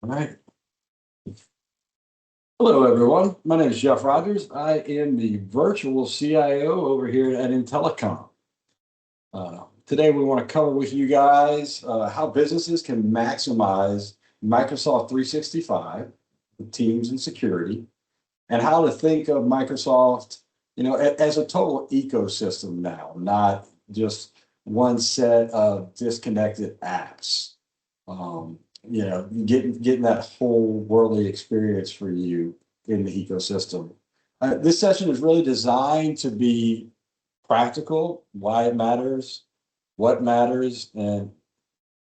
All right. Hello, everyone. My name is Jeff Rogers. I am the virtual CIO over here at In-Telecom. Today, we want to cover with you guys how businesses can maximize Microsoft 365 with Teams and security, and how to think of Microsoft, as a total ecosystem now, not just one set of disconnected apps. Getting that whole worldly experience for you in the ecosystem. This session is really designed to be practical, why it matters, and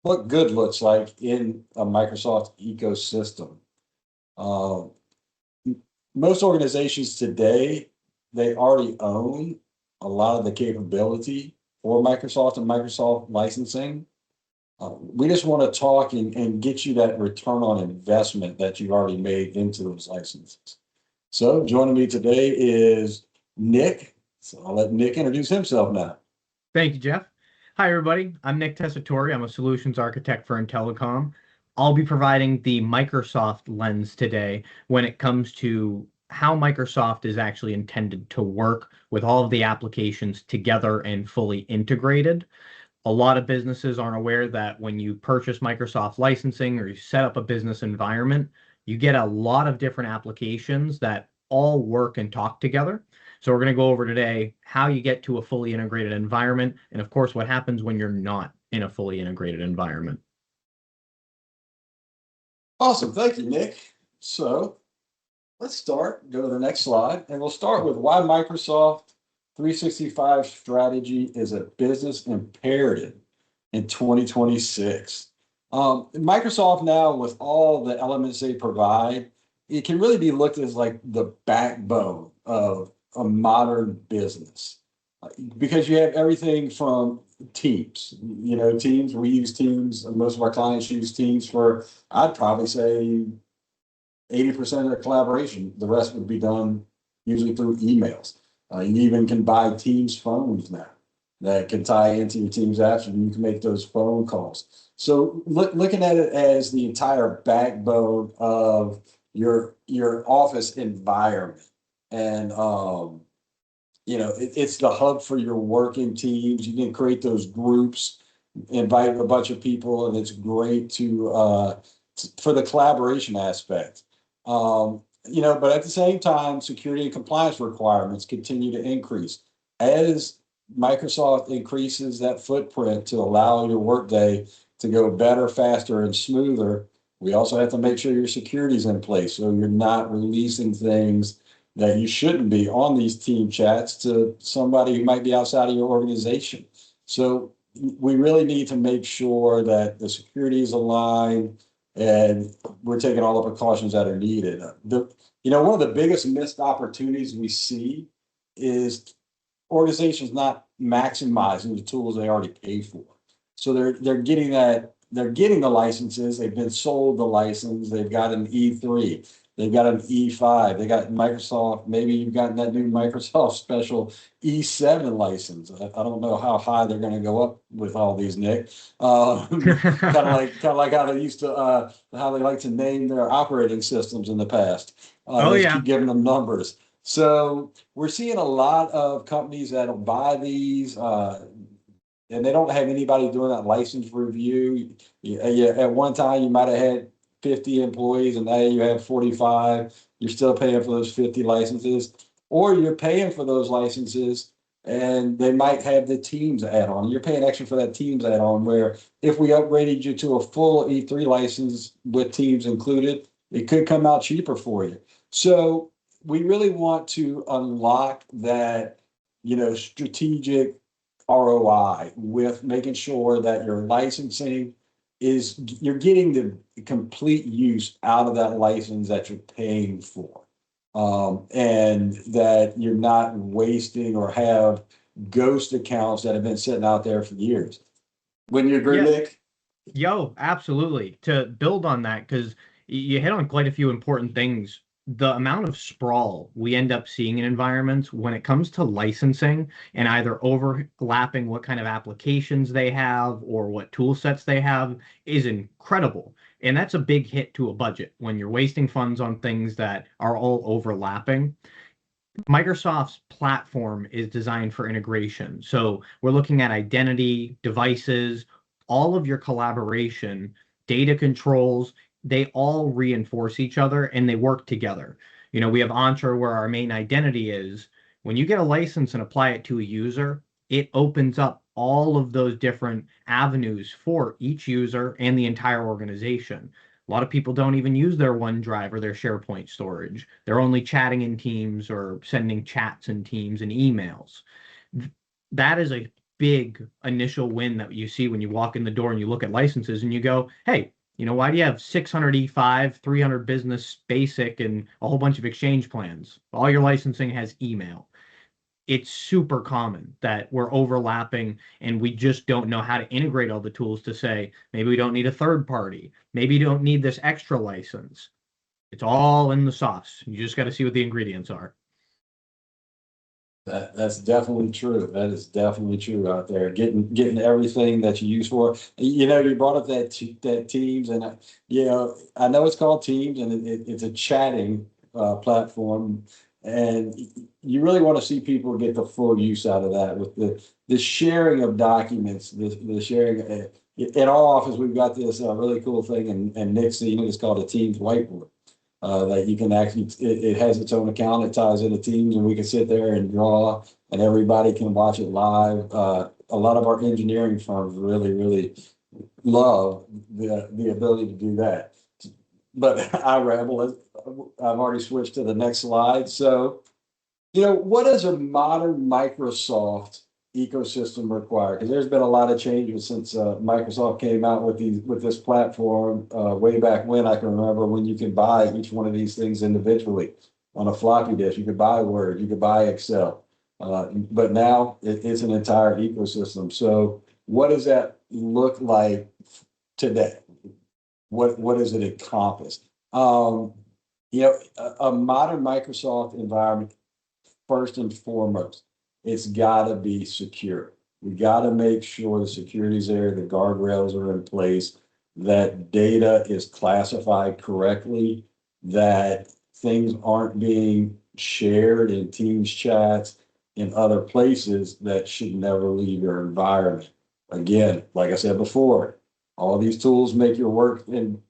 what good looks like in a Microsoft ecosystem. Most organizations today, they already own a lot of the capability for Microsoft and Microsoft licensing. We just want to talk and get you that return on investment that you've already made into those licenses. So joining me today is Nic. So I'll let Nic introduce himself now. Thank you, Jeff. Hi, everybody. I'm Nic Tessitore. I'm a solutions architect for In-Telecom. I'll be providing the Microsoft lens today when it comes to how Microsoft is actually intended to work with all of the applications together and fully integrated. A lot of businesses aren't aware that when you purchase Microsoft licensing or you set up a business environment, you get a lot of different applications that all work and talk together. So we're going to go over today how you get to a fully integrated environment, and of course, what happens when you're not in a fully integrated environment. Awesome. Thank you, Nic. So let's go to the next slide, and we'll start with why Microsoft 365 strategy is a business imperative in 2026. Microsoft now, with all the elements they provide, it can really be looked at as like the backbone of a modern business, because you have everything from Teams. Teams, we use Teams, and most of our clients use Teams for, I'd probably say, 80% of their collaboration. The rest would be done usually through emails. You even can buy Teams phones now that can tie into your Teams apps, and you can make those phone calls. So looking at it as the entire backbone of your office environment, and it's the hub for your working teams. You can create those groups, invite a bunch of people, and it's great for the collaboration aspect. But at the same time, security and compliance requirements continue to increase. As Microsoft increases that footprint to allow your workday to go better, faster, and smoother, we also have to make sure your security is in place, so you're not releasing things that you shouldn't be on these team chats to somebody who might be outside of your organization. So we really need to make sure that the security is aligned, and we're taking all the precautions that are needed. One of the biggest missed opportunities we see is organizations not maximizing the tools they already pay for. So they're getting the licenses, they've been sold the license, they've got an E3, they've got an E5, they got Microsoft, maybe you've gotten that new Microsoft special E7 license. I don't know how high they're going to go up with all these, Nic. Kind of like how they used to, how they like to name their operating systems in the past. Keep giving them numbers. So we're seeing a lot of companies that'll buy these, and they don't have anybody doing that license review. At one time, you might have had 50 employees, and now you have 45. You're still paying for those 50 licenses, or you're paying for those licenses, and they might have the Teams add-on. You're paying extra for that Teams add-on, where if we upgraded you to a full E3 license with Teams included, it could come out cheaper for you. So we really want to unlock that, strategic ROI with making sure that your licensing you're getting the complete use out of that license that you're paying for, and that you're not wasting or have ghost accounts that have been sitting out there for years. Wouldn't you agree, Nic? Yo, absolutely. To build on that, because you hit on quite a few important things. The amount of sprawl we end up seeing in environments when it comes to licensing and either overlapping what kind of applications they have or what tool sets they have is incredible. And that's a big hit to a budget when you're wasting funds on things that are all overlapping. Microsoft's platform is designed for integration. So we're looking at identity, devices, all of your collaboration, data controls, they all reinforce each other and they work together. We have Entra where our main identity is. When you get a license and apply it to a user, it opens up all of those different avenues for each user and the entire organization. A lot of people don't even use their OneDrive or their SharePoint storage. They're only chatting in Teams or sending chats in Teams and emails. That is a big initial win that you see when you walk in the door and you look at licenses and you go, hey, why do you have 600 E5, 300 business basic, and a whole bunch of exchange plans? All your licensing has email. It's super common that we're overlapping and we just don't know how to integrate all the tools to say, maybe we don't need a third party. Maybe you don't need this extra license. It's all in the sauce. You just got to see what the ingredients are. That's definitely true. That is definitely true out there. Getting everything that you use for. You brought up that Teams, and I know it's called Teams, and it's a chatting platform, and you really want to see people get the full use out of that with the sharing of documents, the sharing. In our office, we've got this really cool thing, and Nick's seen it. It's called a Teams whiteboard. That you can actually, it has its own account, it ties into Teams, and we can sit there and draw, and everybody can watch it live. A lot of our engineering firms really, really love the ability to do that. But I ramble. I've already switched to the next slide. So, what does a modern Microsoft ecosystem require? Because there's been a lot of changes since Microsoft came out with this platform way back when. I can remember when you could buy each one of these things individually on a floppy disk. You could buy Word, you could buy Excel, but now it's an entire ecosystem. So what does that look like today? What does it encompass? A modern Microsoft environment, first and foremost, it's got to be secure. We got to make sure the security's there, the guardrails are in place, that data is classified correctly, that things aren't being shared in Teams chats in other places that should never leave your environment. Again, like I said before, all these tools make your work and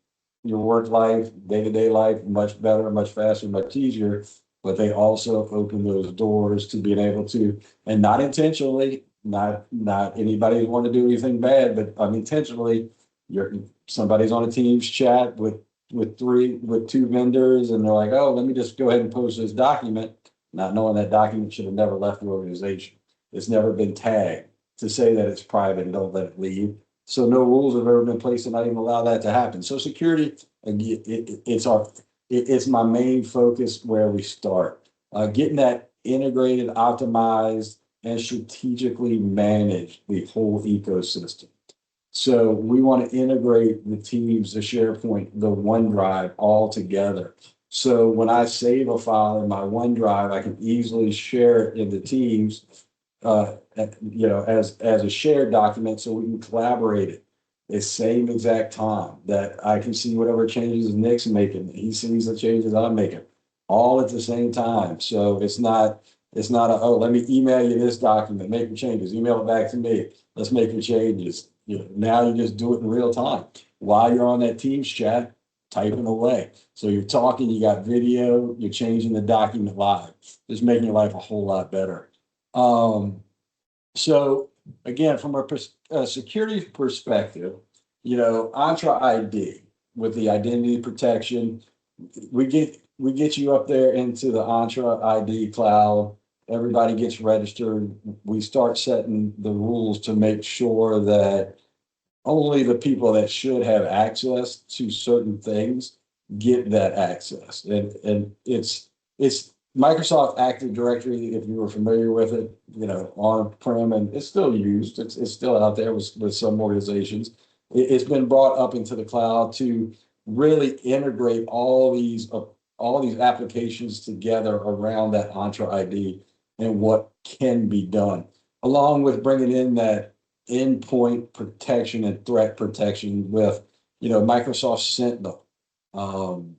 your work life, day-to-day life much better, much faster, much easier, but they also open those doors to being able to, and not intentionally, not anybody want to do anything bad, but unintentionally, somebody's on a Teams chat with two vendors, and they're like, oh, let me just go ahead and post this document, not knowing that document should have never left the organization. It's never been tagged to say that it's private and don't let it leave. So no rules have ever been placed to not even allow that to happen. So security, it's my main focus where we start. Getting that integrated, optimized, and strategically manage the whole ecosystem. So we want to integrate the Teams, the SharePoint, the OneDrive all together. So when I save a file in my OneDrive, I can easily share it in the Teams, as a shared document, so we can collaborate it the same exact time, that I can see whatever changes Nick's making, he sees the changes I'm making, all at the same time. So it's not oh, let me email you this document, make your changes, email it back to me, let's make your changes. Now you just do it in real time while you're on that Teams chat, typing away. So you're talking, you got video, you're changing the document live, just making your life a whole lot better. So again, from a security perspective, Entra ID with the identity protection, we get you up there into the Entra ID cloud. Everybody gets registered. We start setting the rules to make sure that only the people that should have access to certain things get that access. And it's Microsoft Active Directory, if you were familiar with it, on-prem, and it's still used. It's still out there with some organizations. It's been brought up into the cloud to really integrate all these applications together around that Entra ID and what can be done, along with bringing in that endpoint protection and threat protection with, Microsoft Sentinel, um,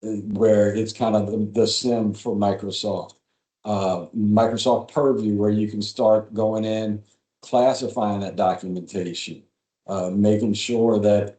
where it's kind of the SIM for Microsoft. Microsoft Purview, where you can start going in, classifying that documentation, making sure that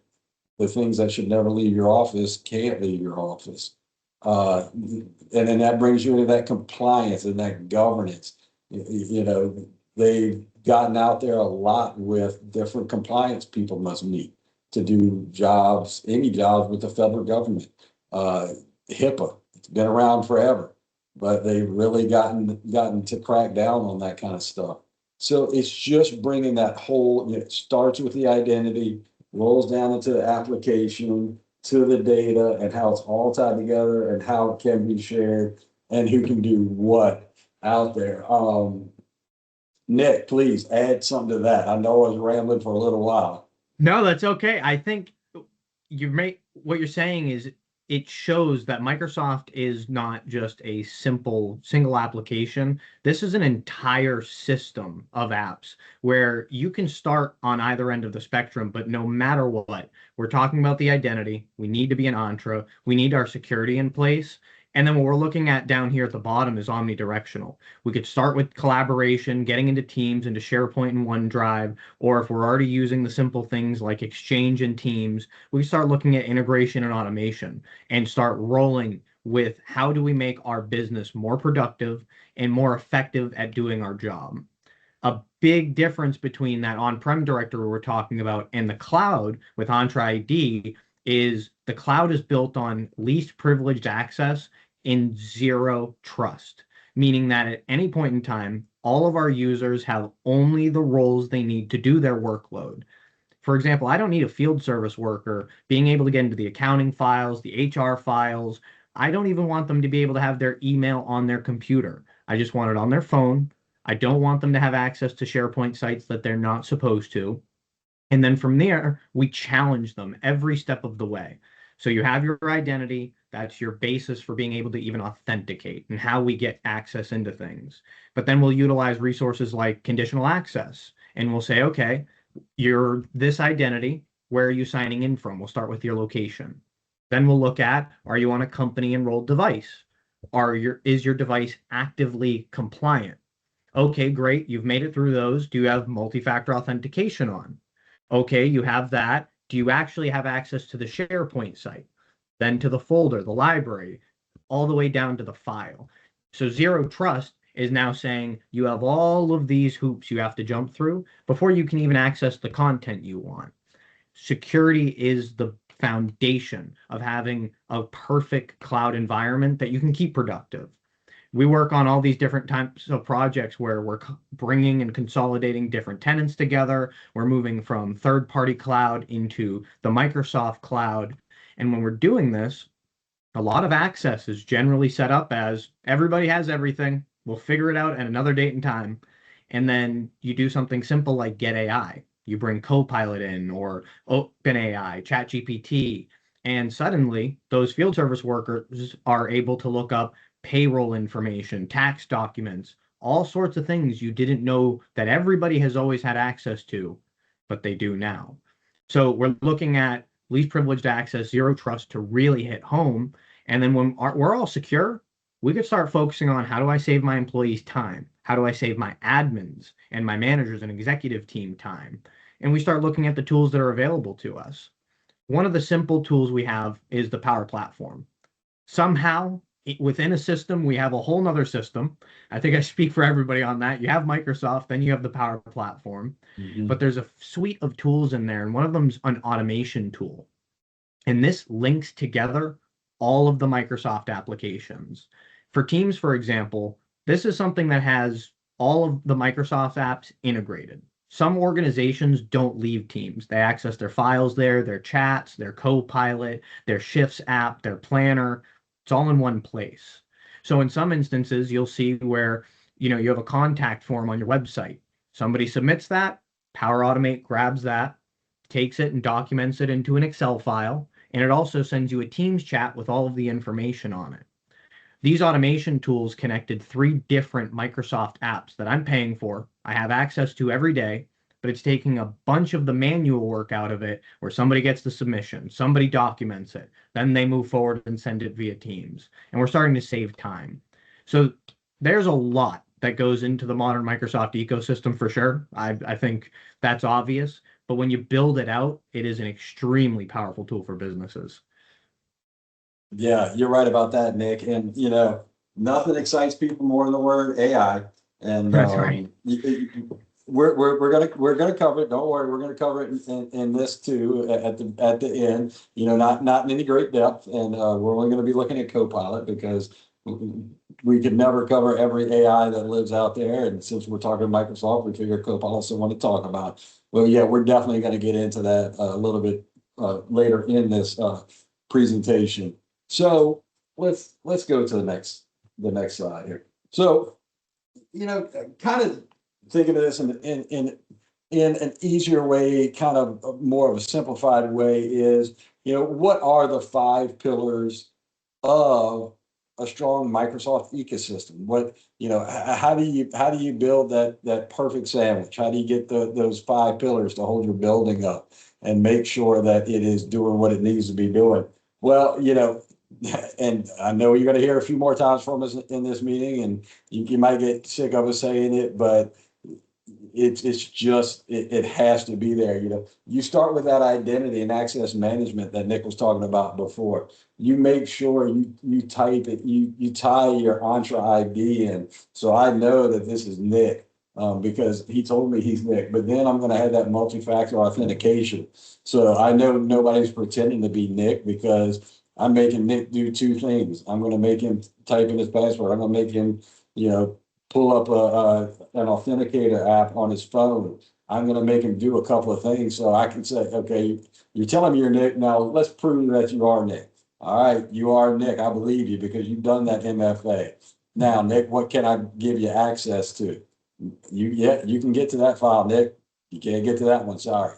the things that should never leave your office can't leave your office. And then that brings you into that compliance and that governance. They've gotten out there a lot with different compliance people must meet to do jobs, any jobs with the federal government. HIPAA, it's been around forever, but they've really gotten to crack down on that kind of stuff. So it's just bringing that whole, it starts with the identity, rolls down into the application, to the data, and how it's all tied together and how it can be shared and who can do what out there. Nic, please add something to that. I know I was rambling for a little while. No, that's okay. I think what you're saying is it shows that Microsoft is not just a simple single application. This is an entire system of apps where you can start on either end of the spectrum, but no matter what, we're talking about the identity. We need to be an Entra. We need our security in place. And then what we're looking at down here at the bottom is omnidirectional. We could start with collaboration, getting into Teams, into SharePoint and OneDrive, or if we're already using the simple things like Exchange and Teams, we start looking at integration and automation and start rolling with how do we make our business more productive and more effective at doing our job. A big difference between that on-prem directory we're talking about and the cloud with Entra ID is the cloud is built on least privileged access and zero trust, meaning that at any point in time, all of our users have only the roles they need to do their workload. For example, I don't need a field service worker being able to get into the accounting files, the HR files. I don't even want them to be able to have their email on their computer. I just want it on their phone. I don't want them to have access to SharePoint sites that they're not supposed to. And then from there, we challenge them every step of the way. So you have your identity. That's your basis for being able to even authenticate and how we get access into things. But then we'll utilize resources like conditional access. And we'll say, okay, you're this identity. Where are you signing in from? We'll start with your location. Then we'll look at, are you on a company enrolled device? Is your device actively compliant? Okay, great. You've made it through those. Do you have multi-factor authentication on? Okay, you have that. Do you actually have access to the SharePoint site? Then to the folder, the library, all the way down to the file. So zero trust is now saying you have all of these hoops you have to jump through before you can even access the content you want. Security is the foundation of having a perfect cloud environment that you can keep productive. We work on all these different types of projects where we're bringing and consolidating different tenants together. We're moving from third-party cloud into the Microsoft cloud. And when we're doing this, a lot of access is generally set up as everybody has everything. We'll figure it out at another date and time. And then you do something simple like get AI. You bring Copilot in or OpenAI, ChatGPT, and suddenly those field service workers are able to look up payroll information, tax documents, all sorts of things you didn't know that everybody has always had access to, but they do now. So we're looking at least privileged access, zero trust to really hit home. And then when we're all secure, we could start focusing on how do I save my employees time? How do I save my admins and my managers and executive team time? And we start looking at the tools that are available to us. One of the simple tools we have is the Power Platform. Somehow, within a system, we have a whole nother system. I think I speak for everybody on that. You have Microsoft, then you have the Power Platform, but there's a suite of tools in there, and one of them is an automation tool. And this links together all of the Microsoft applications. For Teams, for example, this is something that has all of the Microsoft apps integrated. Some organizations don't leave Teams. They access their files there, their chats, their Copilot, their Shifts app, their planner. It's all in one place. So in some instances, you'll see where you have a contact form on your website. Somebody submits that, Power Automate grabs that, takes it and documents it into an Excel file, and it also sends you a Teams chat with all of the information on it. These automation tools connected 3 different Microsoft apps that I'm paying for, I have access to every day, but it's taking a bunch of the manual work out of it where somebody gets the submission, somebody documents it, then they move forward and send it via Teams. And we're starting to save time. So there's a lot that goes into the modern Microsoft ecosystem for sure. I think that's obvious. But when you build it out, it is an extremely powerful tool for businesses. Yeah, you're right about that, Nick. And nothing excites people more than the word AI. And That's right. we're gonna cover it. Don't worry, we're gonna cover it in this too at the end. Not in any great depth, and we're only going to be looking at Copilot because we could never cover every AI that lives out there. And since we're talking Microsoft, we figure Copilot's the one to talk about. Well, yeah, we're definitely going to get into that a little bit later in this presentation. So let's go to the next slide here. So kind of thinking of this in an easier way, kind of more of a simplified way is, what are the 5 pillars of a strong Microsoft ecosystem? How do you build that perfect sandwich? How do you get those 5 pillars to hold your building up and make sure that it is doing what it needs to be doing? Well, and I know you're going to hear a few more times from us in this meeting, and you might get sick of us saying it, but it's just it has to be there. You start with that identity and access management that Nick was talking about before. You make sure you type it, you tie your Entra ID in, so I know that this is Nick, because he told me he's Nick. But then I'm going to have that multi-factor authentication, so I know nobody's pretending to be Nick, because I'm making Nick do 2 things. I'm going to make him type in his password. I'm going to make him, pull up an authenticator app on his phone. I'm going to make him do a couple of things so I can say, okay, you're telling me you're Nick. Now let's prove that you are Nick. All right, you are Nick. I believe you because you've done that MFA. Now, Nick, what can I give you access to? You can get to that file, Nick. You can't get to that one, sorry,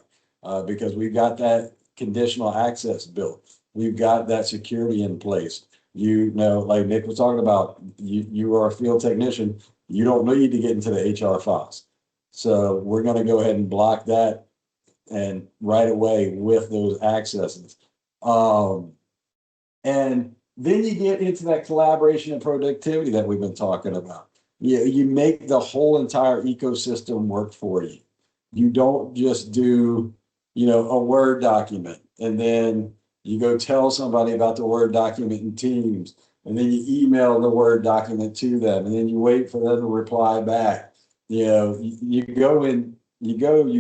because we've got that conditional access built. We've got that security in place. Like Nick was talking about, you are a field technician. You don't need to get into the HR files. So we're going to go ahead and block that and right away with those accesses. And then you get into that collaboration and productivity that we've been talking about. You make the whole entire ecosystem work for you. You don't just do, a Word document and then you go tell somebody about the Word document in Teams, and then you email the Word document to them, and then you wait for them to reply back. You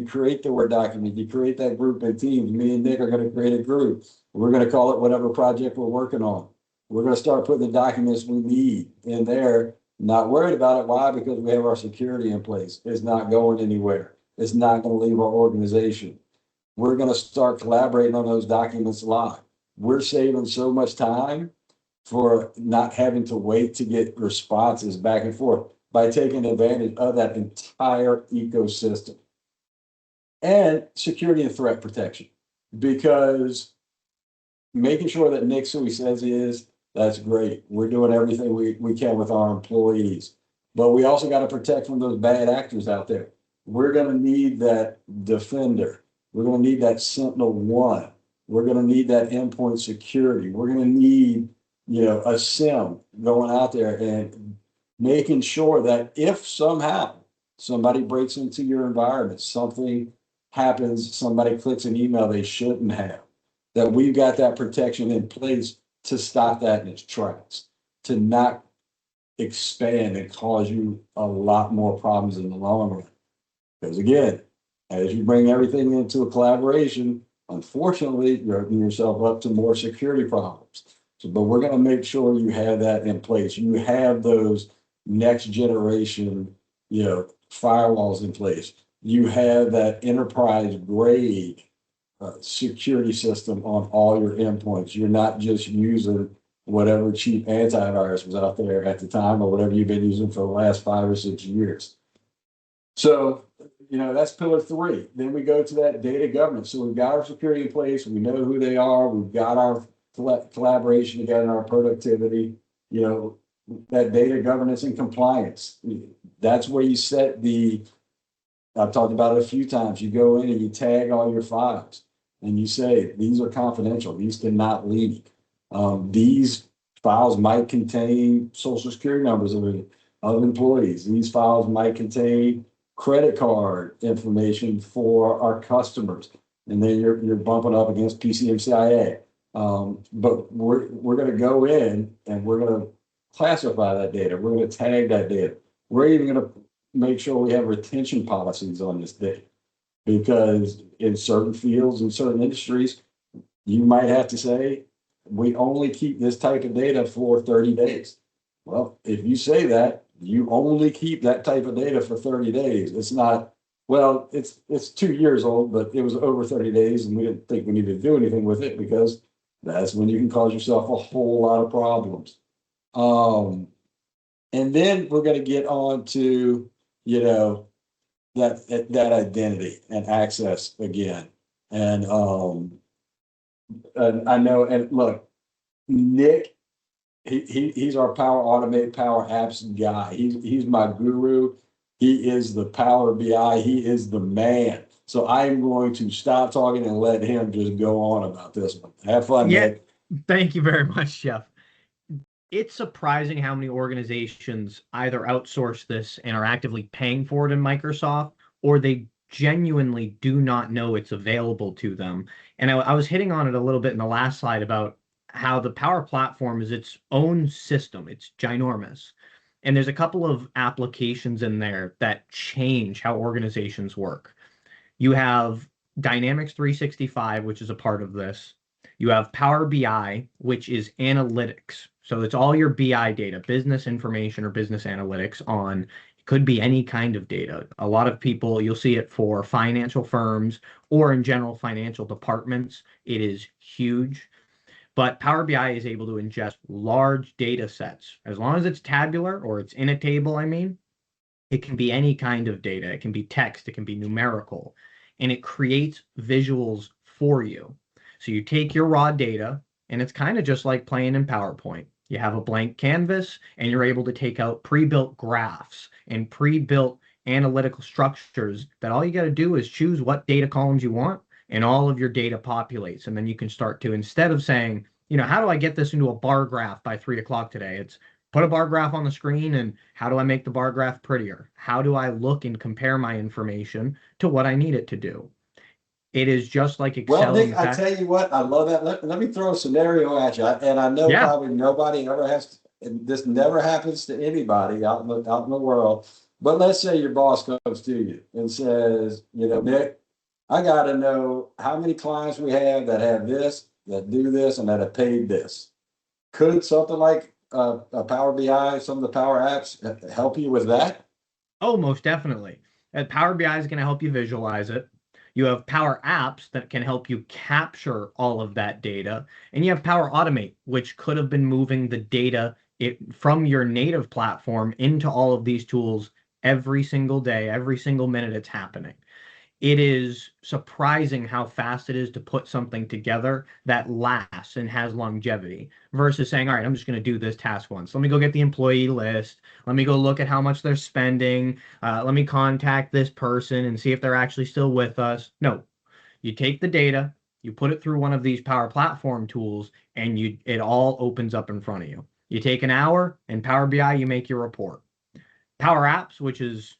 create the Word document, you create that group in Teams. Me and Nick are going to create a group. We're going to call it whatever project we're working on. We're going to start putting the documents we need in there. Not worried about it. Why? Because we have our security in place. It's not going anywhere. It's not going to leave our organization. We're going to start collaborating on those documents live. We're saving so much time for not having to wait to get responses back and forth by taking advantage of that entire ecosystem. And security and threat protection, because making sure that Nick's who he says he is, that's great. We're doing everything we can with our employees, but we also got to protect from those bad actors out there. We're going to need that defender. We're going to need that Sentinel-1. We're going to need that endpoint security. We're going to need, a SIM going out there and making sure that if somehow somebody breaks into your environment, something happens, somebody clicks an email they shouldn't have, that we've got that protection in place to stop that in its tracks, to not expand and cause you a lot more problems in the long run. Because again, as you bring everything into a collaboration, unfortunately, you're opening yourself up to more security problems. So, but we're going to make sure you have that in place. You have those next generation, firewalls in place. You have that enterprise grade security system on all your endpoints. You're not just using whatever cheap antivirus was out there at the time or whatever you've been using for the last 5 or 6 years. So, that's pillar 3. Then we go to that data governance. So we've got our security in place. We know who they are. We've got our collaboration together, our productivity, that data governance and compliance. That's where you set the I've talked about it a few times. You go in and you tag all your files and you say, these are confidential. These cannot leak. These files might contain social security numbers of employees. These files might contain credit card information for our customers. And then you're bumping up against PCMCIA. But we're going to go in and we're going to classify that data. We're going to tag that data. We're even going to make sure we have retention policies on this data, because in certain fields, in certain industries, you might have to say, we only keep this type of data for 30 days. Well, if you say that, you only keep that type of data for 30 days. It's not, well, it's 2 years old, but it was over 30 days and we didn't think we needed to do anything with it, because that's when you can cause yourself a whole lot of problems. And then we're going to get on to, you know, that identity and access again. And I know, and look, Nick, he's our Power Automate, Power Apps guy. He's my guru. He is the Power BI. He is the man. So I'm going to stop talking and let him just go on about this one. Have fun, Yeah, Nick. thank you very much, Jeff. It's surprising how many organizations either outsource this and are actively paying for it in Microsoft, or they genuinely do not know it's available to them. And I was hitting on it a little bit in the last slide about how the Power Platform is its own system. It's ginormous. And there's a couple of applications in there that change how organizations work. You have Dynamics 365, which is a part of this. You have Power BI, which is analytics. So it's all your BI data, business information or business analytics on, it could be any kind of data. A lot of people, you'll see it for financial firms or in general financial departments. It is huge. But Power BI is able to ingest large data sets. As long as it's tabular or it's in a table, I mean, it can be any kind of data. It can be text, it can be numerical, and it creates visuals for you. So you take your raw data, and it's kind of just like playing in PowerPoint. You have a blank canvas, and you're able to take out pre-built graphs and pre-built analytical structures that all you got to do is choose what data columns you want, and all of your data populates. And then you can start to, instead of saying, how do I get this into a bar graph by 3 o'clock today? It's put a bar graph on the screen, and how do I make the bar graph prettier? How do I look and compare my information to what I need it to do? It is just like Well, Excel in Nick, the I fact. tell you what, I love that. Let me throw a scenario at you. And I know Yeah. probably nobody ever has, and this never happens to anybody out in the world. But let's say your boss comes to you and says, Nick, I got to know how many clients we have that have this, that do this, and that have paid this. Could something like a Power BI, some of the Power Apps help you with that? Oh, most definitely. And Power BI is going to help you visualize it. You have Power Apps that can help you capture all of that data. And you have Power Automate, which could have been moving the data from your native platform into all of these tools every single day, every single minute it's happening. It is surprising how fast it is to put something together that lasts and has longevity versus saying, all right, I'm just going to do this task once. Let me go get the employee list. Let me go look at how much they're spending. Let me contact this person and see if they're actually still with us. No, you take the data, you put it through one of these Power Platform tools, and it all opens up in front of you. You take an hour in Power BI, you make your report. Power Apps, which is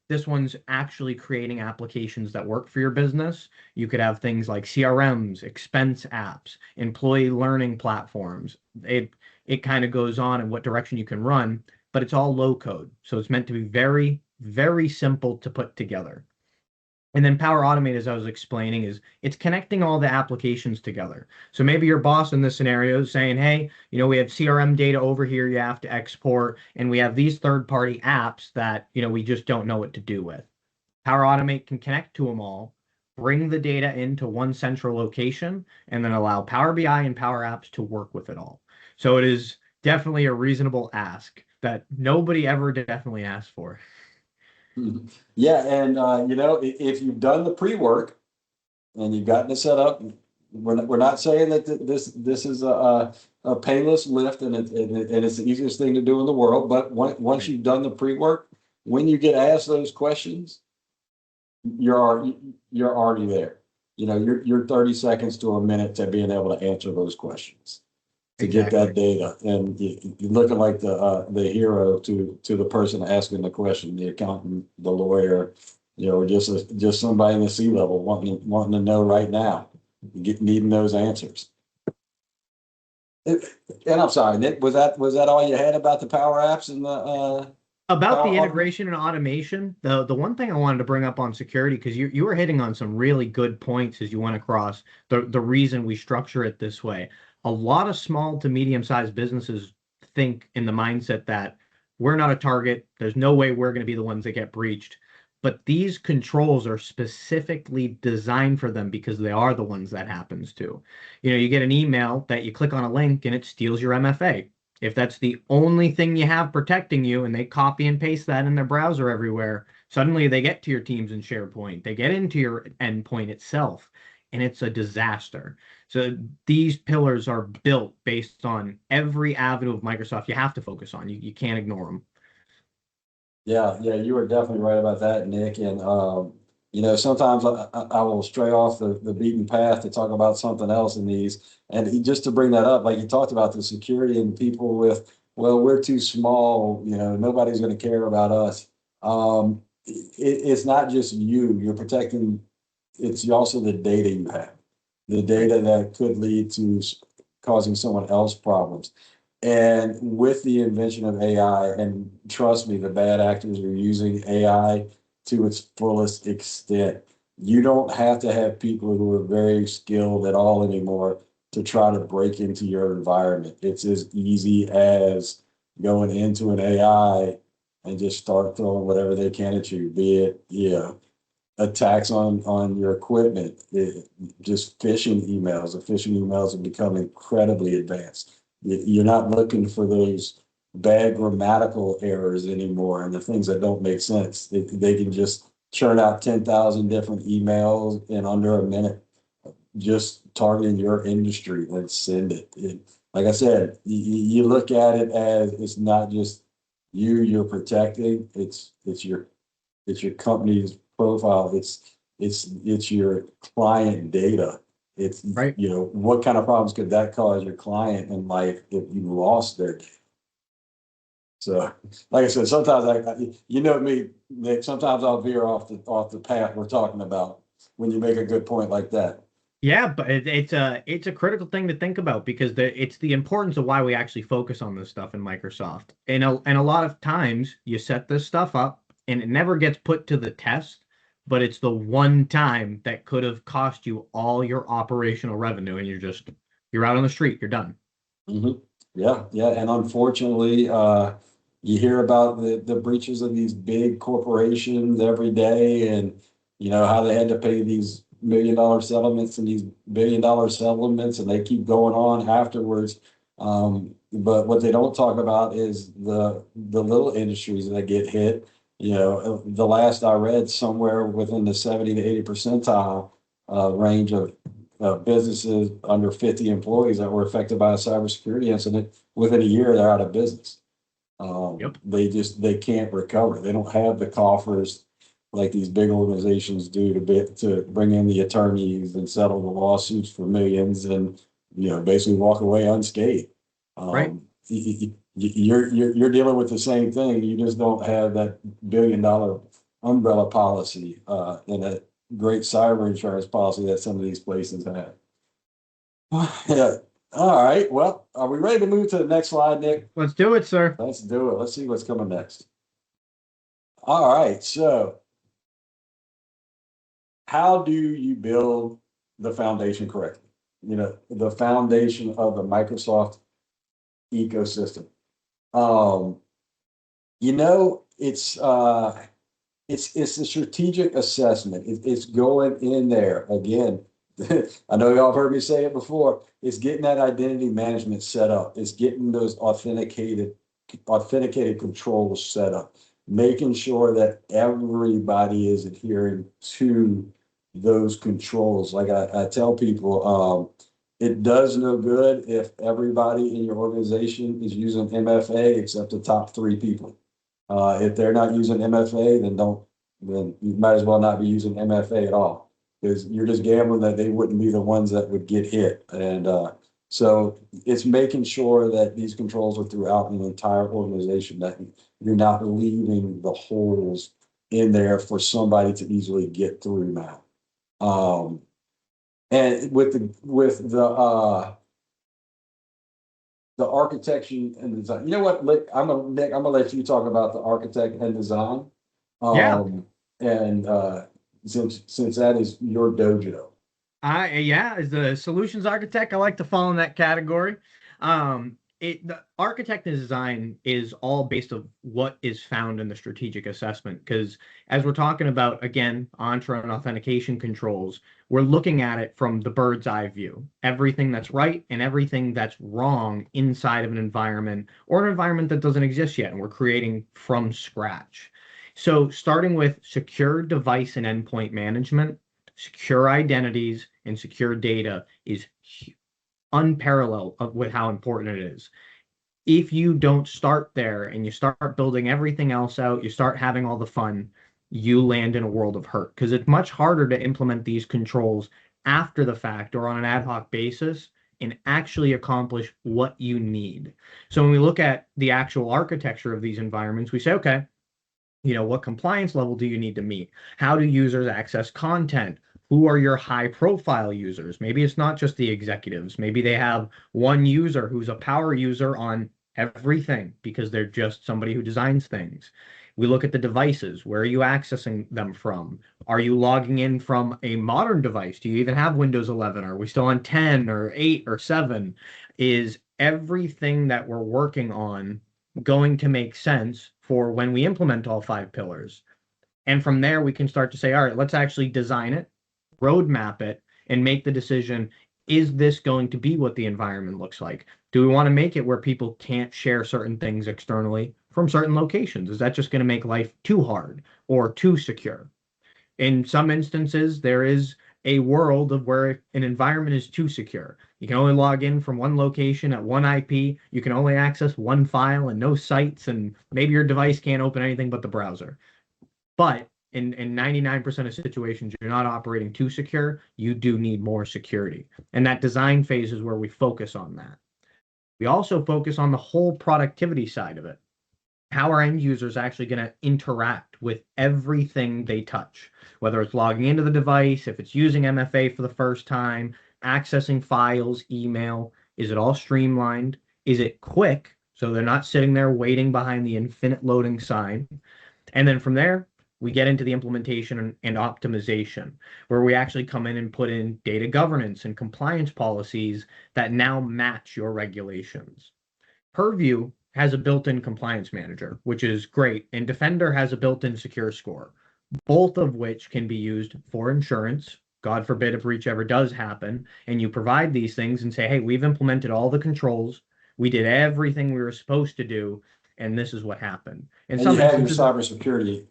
this one's actually creating applications that work for your business. You could have things like CRMs, expense apps, employee learning platforms. It kind of goes on in what direction you can run, but it's all low code. So it's meant to be very, very simple to put together. And then Power Automate, as I was explaining, is it's connecting all the applications together. So maybe your boss in this scenario is saying, hey, we have CRM data over here you have to export, and we have these third-party apps that, we just don't know what to do with. Power Automate can connect to them all, bring the data into one central location, and then allow Power BI and Power Apps to work with it all. So it is definitely a reasonable ask that nobody ever definitely asked for. Yeah, and if you've done the pre-work and you've gotten it set up, we're not saying that this is a painless lift and it's the easiest thing to do in the world. But once you've done the pre-work, when you get asked those questions, you're already there. You're 30 seconds to a minute to being able to answer those questions, to get Exactly. that data, and you're looking like the hero to the person asking the question, the accountant, the lawyer, or just somebody in the C level wanting to know right now, needing those answers. And I'm sorry, Nick, was that all you had about the Power Apps and the About Power the Automate? integration and automation, the one thing I wanted to bring up on security, because you were hitting on some really good points as you went across the reason we structure it this way. A lot of small to medium-sized businesses think in the mindset that we're not a target. There's no way we're going to be the ones that get breached. But these controls are specifically designed for them because they are the ones that happens to. You get an email that you click on a link and it steals your MFA. If that's the only thing you have protecting you and they copy and paste that in their browser everywhere, suddenly they get to your Teams and SharePoint, they get into your endpoint itself, and it's a disaster. So these pillars are built based on every avenue of Microsoft you have to focus on. You can't ignore them. Yeah, you were definitely right about that, Nick. And sometimes I will stray off the beaten path to talk about something else in these. And just to bring that up, like you talked about the security and people with, well, we're too small, nobody's going to care about us. It's not just you're protecting, it's also the data you have, the Right. data that could lead to causing someone else problems. And with the invention of AI, and trust me, the bad actors are using AI to its fullest extent. You don't have to have people who are very skilled at all anymore to try to break into your environment. It's as easy as going into an AI and just start throwing whatever they can at you, be it, attacks on your equipment, just phishing emails. The phishing emails have become incredibly advanced. You're not looking for those bad grammatical errors anymore and the things that don't make sense. They can just churn out 10,000 different emails in under a minute, just targeting your industry and send it. Like I said, you look at it as it's not just you're protecting, it's your company's profile. It's your client data. It's, Right. what kind of problems could that cause your client in life if you lost their data? So, like I said, sometimes me, Nick, sometimes I'll veer off the path we're talking about when you make a good point like that. Yeah, but it's a critical thing to think about because it's the importance of why we actually focus on this stuff in Microsoft. And a lot of times you set this stuff up and it never gets put to the test, but it's the one time that could have cost you all your operational revenue and you're out on the street, you're done. Mhm. Yeah, and unfortunately, you hear about the breaches of these big corporations every day, and how they had to pay these $1 million settlements and these $1 billion settlements, and they keep going on afterwards. But what they don't talk about is the little industries that get hit. The last I read, somewhere within the 70 to 80 percentile range of businesses under 50 employees that were affected by a cybersecurity incident. Within a year, they're out of business. Yep. They can't recover. They don't have the coffers like these big organizations do to bring in the attorneys and settle the lawsuits for millions and basically walk away unscathed. Right. You're dealing with the same thing. You just don't have that $1 billion umbrella policy and a great cyber insurance policy that some of these places have. Yeah. All right. Well, are we ready to move to the next slide, Nick? Let's do it, sir. Let's do it. Let's see what's coming next. All right. So, how do you build the foundation correctly? The foundation of the Microsoft ecosystem. Um, it's a strategic assessment. It's going in there again. I know y'all have heard me say it before. It's getting that identity management set up. It's getting those authenticated controls set up, making sure that everybody is adhering to those controls. Like I tell people, it does no good if everybody in your organization is using MFA except the top three people. If they're not using MFA, then then you might as well not be using MFA at all. Because you're just gambling that they wouldn't be the ones that would get hit. And so it's making sure that these controls are throughout the entire organization, that you're not leaving the holes in there for somebody to easily get through now. And the architecture and design. You know what, Nick, I'm gonna let you talk about the architect and design. Yeah. And since that is your dojo. Yeah, as the solutions architect, I like to fall in that category. The architect and design is all based on what is found in the strategic assessment. Because as we're talking about, again, Entra and authentication controls, we're looking at it from the bird's eye view. Everything that's right and everything that's wrong inside of an environment or an environment that doesn't exist yet, and we're creating from scratch. So starting with secure device and endpoint management, secure identities and secure data is unparalleled with how important it is. If you don't start there and you start building everything else out, you start having all the fun, you land in a world of hurt because it's much harder to implement these controls after the fact or on an ad hoc basis and actually accomplish what you need. So when we look at the actual architecture of these environments, we say, okay, what compliance level do you need to meet? How do users access content? Who are your high profile users? Maybe it's not just the executives. Maybe they have one user who's a power user on everything because they're just somebody who designs things. We look at the devices. Where are you accessing them from? Are you logging in from a modern device? Do you even have Windows 11? Are we still on 10 or 8 or 7? Is everything that we're working on going to make sense for when we implement all 5 pillars? And from there, we can start to say, all right, let's actually design it, roadmap it, and make the decision, is this going to be what the environment looks like? Do we want to make it where people can't share certain things externally from certain locations? Is that just going to make life too hard or too secure? In some instances, there is a world of where an environment is too secure. You can only log in from one location at one IP. You can only access one file and no sites, and maybe your device can't open anything but the browser. But in 99% of situations, you're not operating too secure. You do need more security. And that design phase is where we focus on that. We also focus on the whole productivity side of it. How are end users actually going to interact with everything they touch, whether it's logging into the device, if it's using MFA for the first time, accessing files, email? Is it all streamlined? Is it quick? So they're not sitting there waiting behind the infinite loading sign. And then from there, we get into the implementation and optimization, where we actually come in and put in data governance and compliance policies that now match your regulations. Purview has a built-in compliance manager, which is great, and Defender has a built-in secure score, both of which can be used for insurance. God forbid a breach ever does happen, and you provide these things and say, hey, we've implemented all the controls, we did everything we were supposed to do, and this is what happened. In And some you have your instances, cybersecurity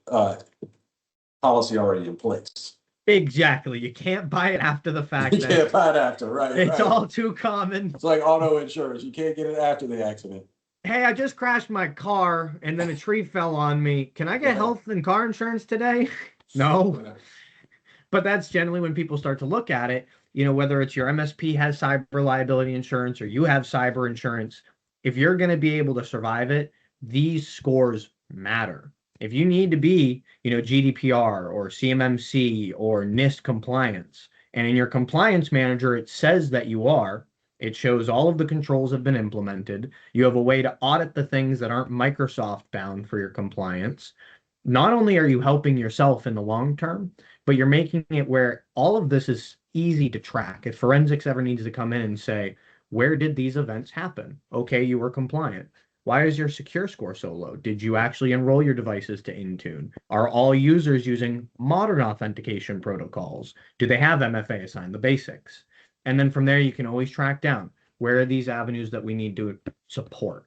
policy already in place. exactly. You can't buy it after the fact. You can't buy it after, right? It's right. all too common. It's like auto insurance. You can't get it after the accident. Hey, I just crashed my car and then a tree fell on me. Can I get health and car insurance today? No. But that's generally when people start to look at it, whether it's your MSP has cyber liability insurance or you have cyber insurance, if you're going to be able to survive it, these scores matter. If you need to be, GDPR or CMMC or NIST compliance, and in your compliance manager, it says that you are, it shows all of the controls have been implemented. You have a way to audit the things that aren't Microsoft bound for your compliance. Not only are you helping yourself in the long term, but you're making it where all of this is easy to track. If forensics ever needs to come in and say, where did these events happen? Okay, you were compliant. Why is your secure score so low? Did you actually enroll your devices to Intune? Are all users using modern authentication protocols? Do they have MFA assigned, the basics? And then from there, you can always track down where are these avenues that we need to support.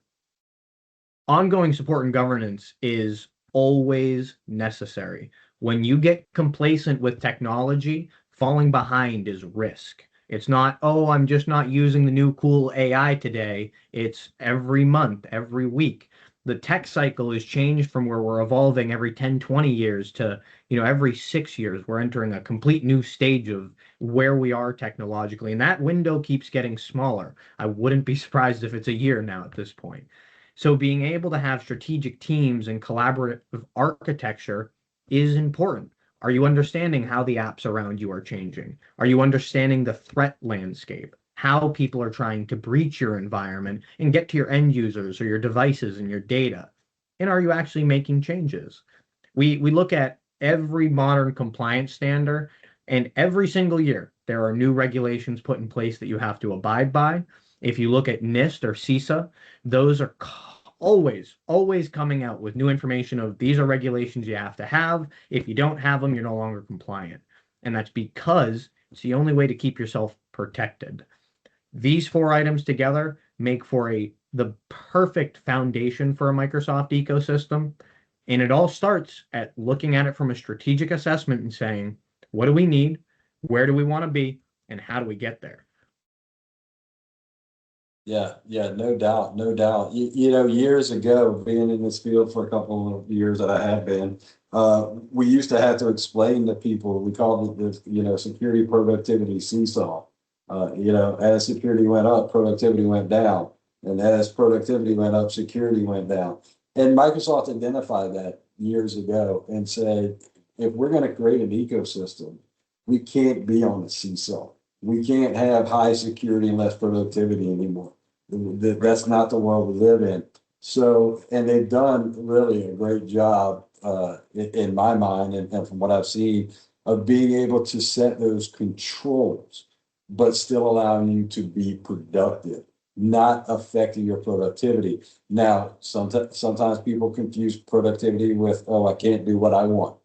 Ongoing support and governance is always necessary. When you get complacent with technology, falling behind is risk. It's not, oh, I'm just not using the new cool AI today. It's every month, every week. the tech cycle has changed from where we're evolving every 10, 20 years to, every 6 years. We're entering a complete new stage of where we are technologically. And that window keeps getting smaller. I wouldn't be surprised if it's a year now at this point. So being able to have strategic teams and collaborative architecture is important. Are you understanding how the apps around you are changing? Are you understanding the threat landscape? How people are trying to breach your environment and get to your end users or your devices and your data? And are you actually making changes? We look at every modern compliance standard, and every single year there are new regulations put in place that you have to abide by. If you look at NIST or CISA, those are always coming out with new information of these are regulations you have to have. If you don't have them, you're no longer compliant. And that's because it's the only way to keep yourself protected. These four items together make for the perfect foundation for a Microsoft ecosystem. And it all starts at looking at it from a strategic assessment and saying, what do we need? Where do we want to be? And how do we get there? Yeah, yeah, no doubt, no doubt. Years ago, being in this field for a couple of years that I have been, we used to have to explain to people, we called it the, security productivity seesaw. As security went up, productivity went down. And as productivity went up, security went down. And Microsoft identified that years ago and said, if we're going to create an ecosystem, we can't be on the seesaw. We can't have high security and less productivity anymore. That's not the world we live in. So, and they've done really a great job, in my mind, and from what I've seen, of being able to set those controls, but still allowing you to be productive, not affecting your productivity. Now, sometimes people confuse productivity with, oh, I can't do what I want.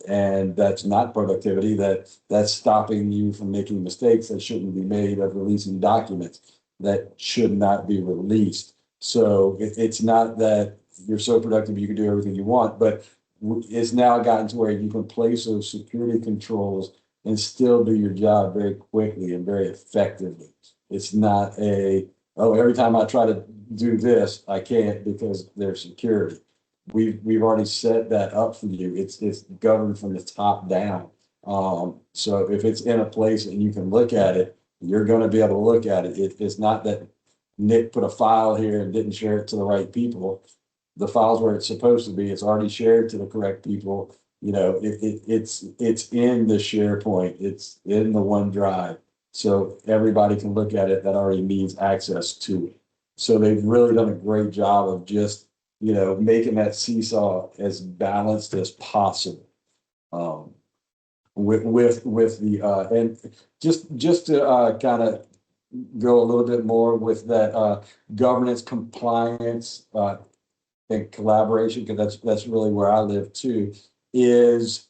And that's not productivity. That's stopping you from making mistakes that shouldn't be made, of releasing documents that should not be released. So it's not that you're so productive you can do everything you want, but it's now gotten to where you can place those security controls and still do your job very quickly and very effectively. It's not oh, every time I try to do this, I can't because there's security. We've already set that up for you. It's governed from the top down. So if it's in a place and you can look at it, you're going to be able to look at it. It's not that Nick put a file here and didn't share it to the right people. The file's where it's supposed to be. It's already shared to the correct people. It's in the SharePoint. It's in the OneDrive. So everybody can look at it that already needs access to it. So they've really done a great job of just, making that seesaw as balanced as possible. With the and just to kind of go a little bit more with that governance, compliance, and collaboration, because that's really where I live too, is,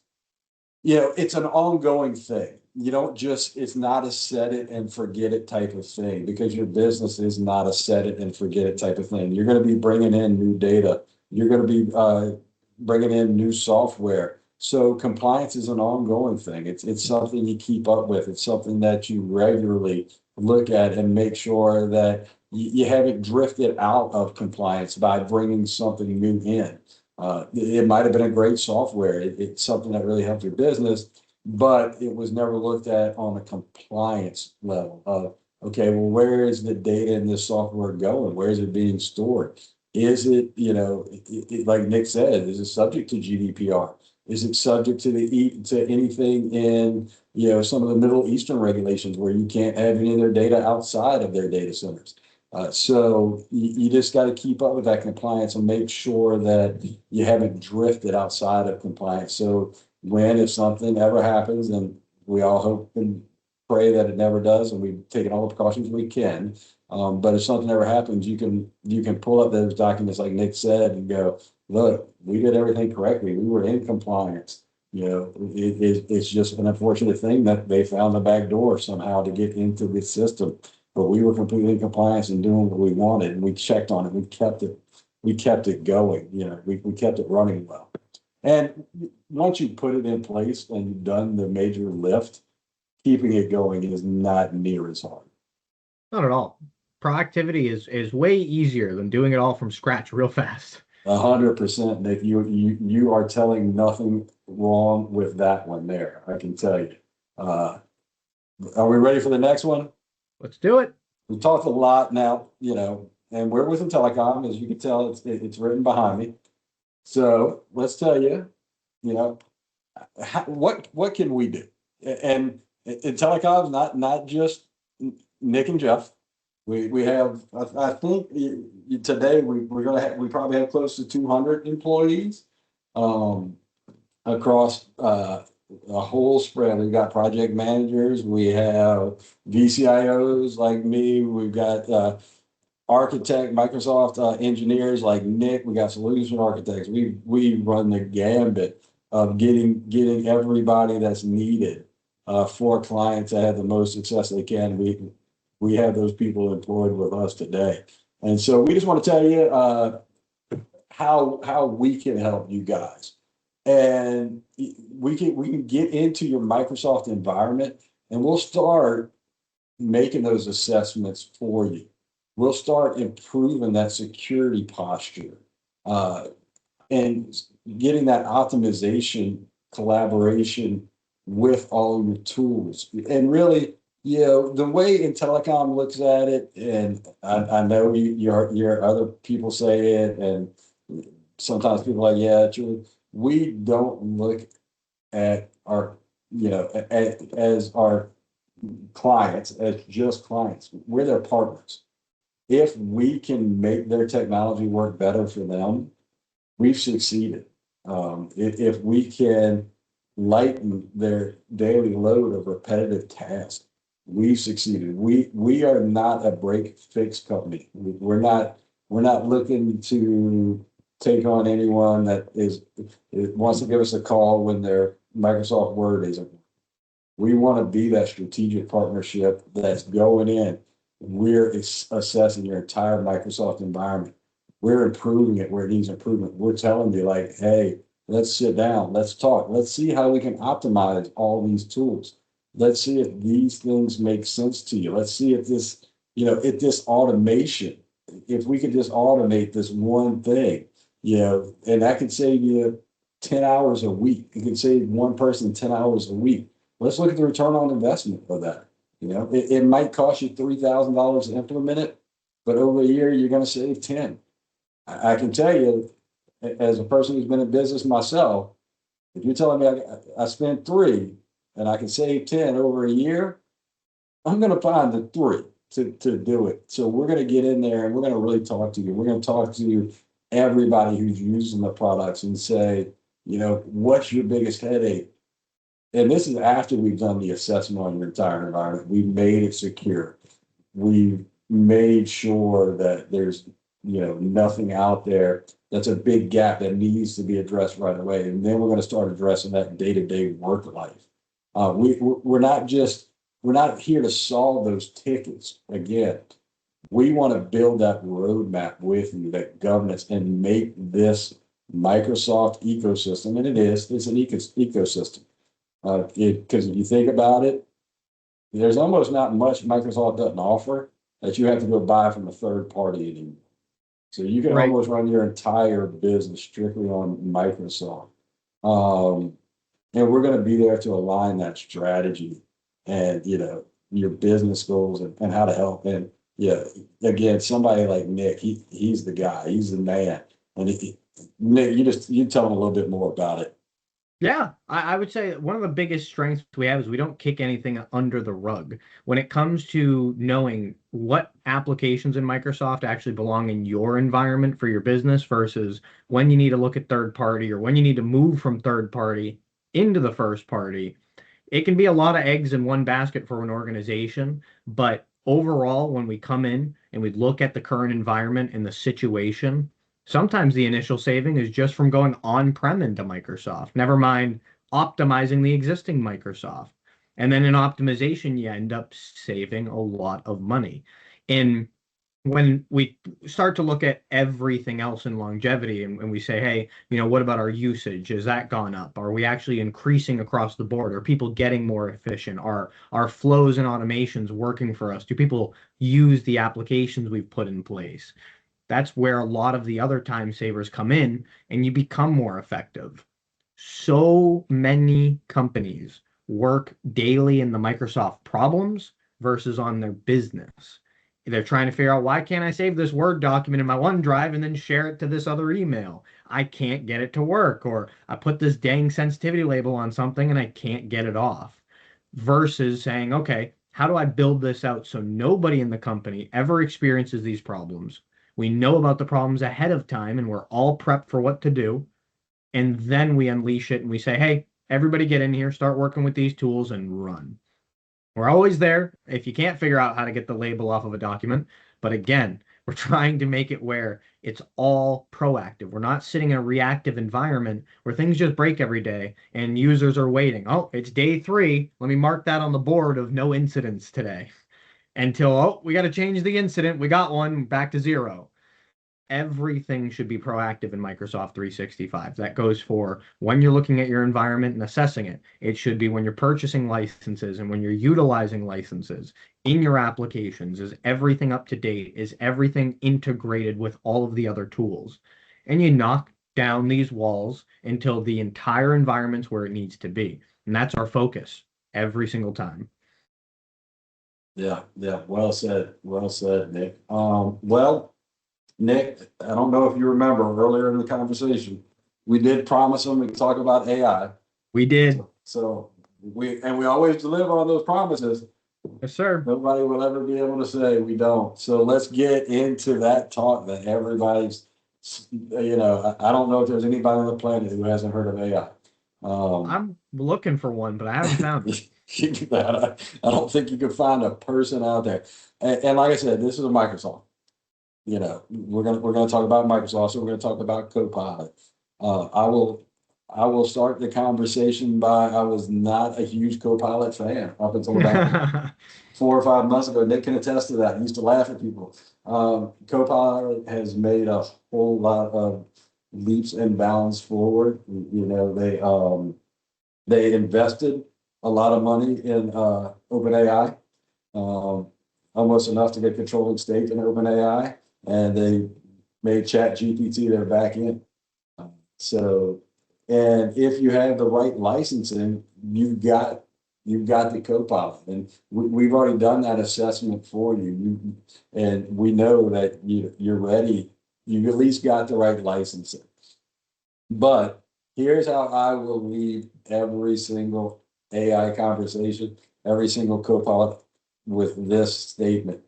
it's an ongoing thing. You don't just, it's not a set it and forget it type of thing, because your business is not a set it and forget it type of thing. You're going to be bringing in new data. You're going to be bringing in new software. So compliance is an ongoing thing. It's something you keep up with. It's something that you regularly look at and make sure that you haven't drifted out of compliance by bringing something new in. It might have been a great software. It's something that really helped your business, but it was never looked at on a compliance level of, okay, well, where is the data in this software going? Where is it being stored? Is it, like Nick said, is it subject to GDPR? Is it subject to anything in, some of the Middle Eastern regulations where you can't have any of their data outside of their data centers? So you just got to keep up with that compliance and make sure that you haven't drifted outside of compliance. So if something ever happens, and we all hope and pray that it never does, and we've taken all the precautions we can. But if something ever happens, you can pull up those documents like Nick said and go, look, we did everything correctly. We were in compliance. It's just an unfortunate thing that they found the back door somehow to get into the system. But we were completely in compliance and doing what we wanted, and we checked on it. We kept it going. We kept it running well. And once you put it in place and you've done the major lift, keeping it going is not near as hard. Not at all. productivity is way easier than doing it all from scratch real fast. 100%, Nick. You are telling nothing wrong with that one there. I can tell you. Uh, are we ready for the next one? Let's do it. We talked a lot now, and we're within telecom, as you can tell, it's written behind me. So let's tell you, you know, what can we do? And in telecoms, not just Nick and Jeff. We have, I think today we probably have close to 200 employees um, across a whole spread. We've got project managers, we have VCIOs like me, we've got architect, Microsoft engineers like Nick, we got solution architects. We run the gambit of getting everybody that's needed for clients that have the most success they can. We have those people employed with us today. And so we just want to tell you how we can help you guys. And we can get into your Microsoft environment and we'll start making those assessments for you. We'll start improving that security posture and getting that optimization collaboration with all your tools. And really, the way In-Telecom looks at it, and I know your other people say it, and sometimes people are like, yeah, true. We don't look at our, as our clients, as just clients. We're their partners. If we can make their technology work better for them, we've succeeded. If we can lighten their daily load of repetitive tasks, we've succeeded. We are not a break fix company. We're not looking to take on anyone that wants to give us a call when their Microsoft Word isn't. We want to be that strategic partnership that's going in. We're assessing your entire Microsoft environment. We're improving it where it needs improvement. We're telling you like, hey, let's sit down, let's talk, let's see how we can optimize all these tools. Let's see if these things make sense to you. Let's see if this automation, if we could just automate this one thing, and that could save you 10 hours a week. It could save one person 10 hours a week. Let's look at the return on investment for that. It might cost you $3,000 to implement it, but over a year, you're going to save 10. I can tell you, as a person who's been in business myself, if you're telling me I spent 3 and I can save 10 over a year, I'm going to find the 3 to do it. So we're going to get in there and we're going to really talk to you. We're going to talk to everybody who's using the products and say, what's your biggest headache? And this is after we've done the assessment on your entire environment. We've made it secure. We've made sure that there's, nothing out there that's a big gap that needs to be addressed right away. And then we're going to start addressing that day-to-day work life. We're not here to solve those tickets. Again, we want to build that roadmap with you, that governance, and make this Microsoft ecosystem, and it's an ecosystem. Because if you think about it, there's almost not much Microsoft doesn't offer that you have to go buy from a third party anymore. So you can almost run your entire business strictly on Microsoft. And we're going to be there to align that strategy and, your business goals and how to help. And again, somebody like Nick, he's the guy, he's the man. And Nick, you tell him a little bit more about it. Yeah, I would say one of the biggest strengths we have is we don't kick anything under the rug. When it comes to knowing what applications in Microsoft actually belong in your environment for your business versus when you need to look at third party or when you need to move from third party into the first party, it can be a lot of eggs in one basket for an organization. But overall, when we come in and we look at the current environment and the situation, sometimes the initial saving is just from going on-prem into Microsoft, never mind optimizing the existing Microsoft. And then in optimization, you end up saving a lot of money. And when we start to look at everything else in longevity and we say, hey, what about our usage? Has that gone up? Are we actually increasing across the board? Are people getting more efficient? Are our flows and automations working for us? Do people use the applications we've put in place? That's where a lot of the other time savers come in and you become more effective. So many companies work daily in the Microsoft problems versus on their business. They're trying to figure out, why can't I save this Word document in my OneDrive and then share it to this other email? I can't get it to work, or I put this dang sensitivity label on something and I can't get it off. Versus saying, okay, how do I build this out so nobody in the company ever experiences these problems? We know about the problems ahead of time and we're all prepped for what to do, and then we unleash it and we say, hey, everybody get in here, start working with these tools and run. We're always there if you can't figure out how to get the label off of a document. But again, we're trying to make it where it's all proactive. We're not sitting in a reactive environment where things just break every day and users are waiting. Oh, it's day 3. Let me mark that on the board of no incidents today until, oh, we got to change the incident. We got one, back to 0. Everything should be proactive in Microsoft 365. That goes for when you're looking at your environment and assessing it. It should be when you're purchasing licenses and when you're utilizing licenses in your applications. Is everything up to date? Is everything integrated with all of the other tools? And you knock down these walls until the entire environment's where it needs to be. And that's our focus every single time. Yeah, yeah, well said, Nick. Well, Nick, I don't know if you remember earlier in the conversation, we did promise them we could talk about AI. We did. So we always deliver on those promises. Yes, sir. Nobody will ever be able to say we don't. So let's get into that talk that everybody's, I don't know if there's anybody on the planet who hasn't heard of AI. I'm looking for one, but I haven't found it. I don't think you can find a person out there. And like I said, this is a Microsoft. We're gonna talk about Microsoft, so we're gonna talk about Copilot. I will start the conversation by I was not a huge Copilot fan up until about 4 or 5 months ago. Nick can attest to that. He used to laugh at people. Copilot has made a whole lot of leaps and bounds forward. They invested a lot of money in OpenAI, um, almost enough to get controlling stake in OpenAI, and they made Chat GPT their back end. So, and if you have the right licensing, you've got the Copilot, and we've already done that assessment for you. And we know that you're ready. You've at least got the right licensing. But here's how I will lead every single AI conversation, every single Copilot, with this statement.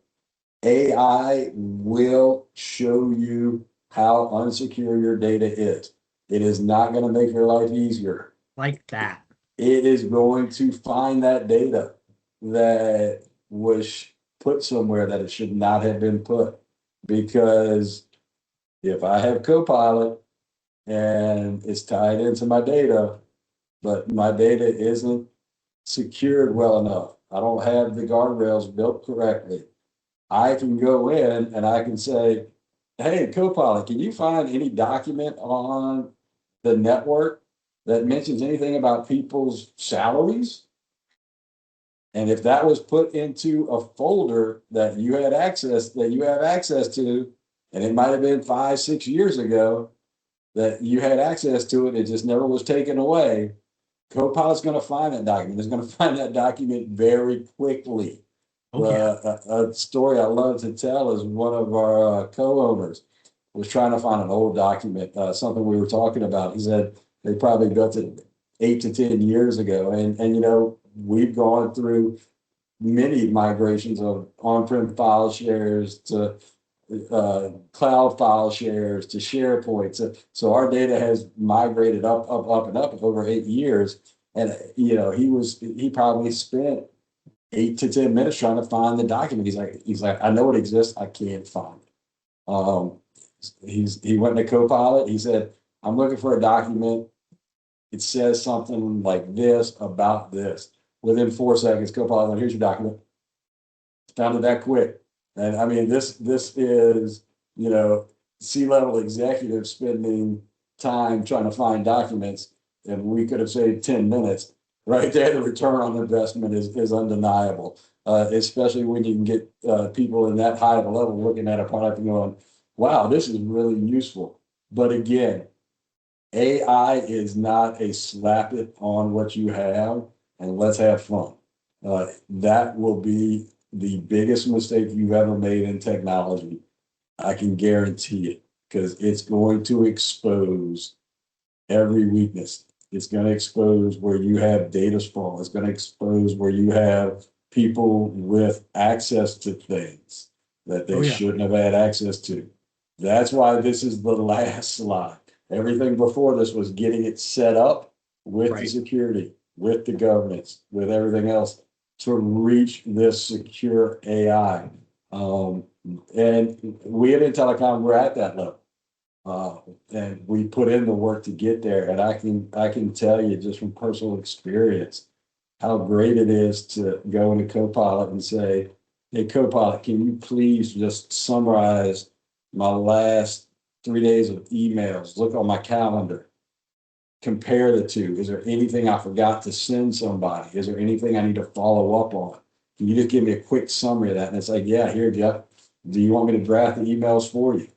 AI will show you how unsecure your data is. It is not going to make your life easier. Like that. It is going to find that data that was put somewhere that it should not have been put. Because if I have Copilot and it's tied into my data, but my data isn't secured well enough, I don't have the guardrails built correctly, I can go in and I can say, hey, Copilot, can you find any document on the network that mentions anything about people's salaries? And if that was put into a folder that you have access to, and it might have been 5, 6 years ago that you had access to it, it just never was taken away. Copilot's going to find that document. It's going to find that document very quickly. Oh, yeah. A story I love to tell is one of our co-owners was trying to find an old document, something we were talking about. He said they probably built it 8 to 10 years ago. And we've gone through many migrations of on-prem file shares to cloud file shares to SharePoint. So our data has migrated up and up over 8 years. And he probably spent 8 to 10 minutes trying to find the document. He's like, I know it exists, I can't find it. He went to Copilot. He said, I'm looking for a document. It says something like this about this. Within 4 seconds, Copilot went, here's your document. Found it that quick. And I mean, this is, you know, C-level executives spending time trying to find documents, and we could have saved 10 minutes. Right there, the return on investment is undeniable, especially when you can get people in that high of a level looking at a product and going, wow, this is really useful. But again, AI is not a slap it on what you have and let's have fun. That will be the biggest mistake you've ever made in technology. I can guarantee it because it's going to expose every weakness. It's going to expose where you have data sprawl. It's going to expose where you have people with access to things that Oh they yeah. shouldn't have had access to. That's why this is the last slide. Everything before this was getting it set up with the Right. security, with the governance, with everything else to reach this secure AI. And we at In-Telecom, we're at that level. Uh, and we put in the work to get there. And I can tell you just from personal experience how great it is to go into Copilot and say, hey, Copilot, can you please just summarize my last 3 days of emails? Look on my calendar, compare the two. Is there anything I forgot to send somebody? Is there anything I need to follow up on? Can you just give me a quick summary of that? And it's like, yeah, here, Jeff. Do you want me to draft the emails for you?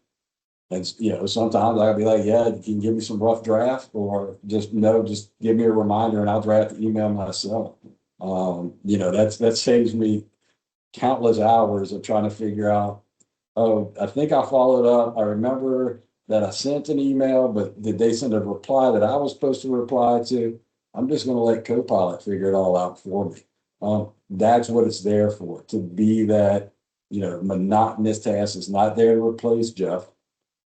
And, sometimes I'll be like, yeah, you can give me some rough draft or just, no, just give me a reminder and I'll draft the email myself. That saves me countless hours of trying to figure out, oh, I think I followed up. I remember that I sent an email, but did they send a reply that I was supposed to reply to? I'm just going to let Copilot figure it all out for me. That's what it's there for, to be that, monotonous task. It's not there to replace Jeff.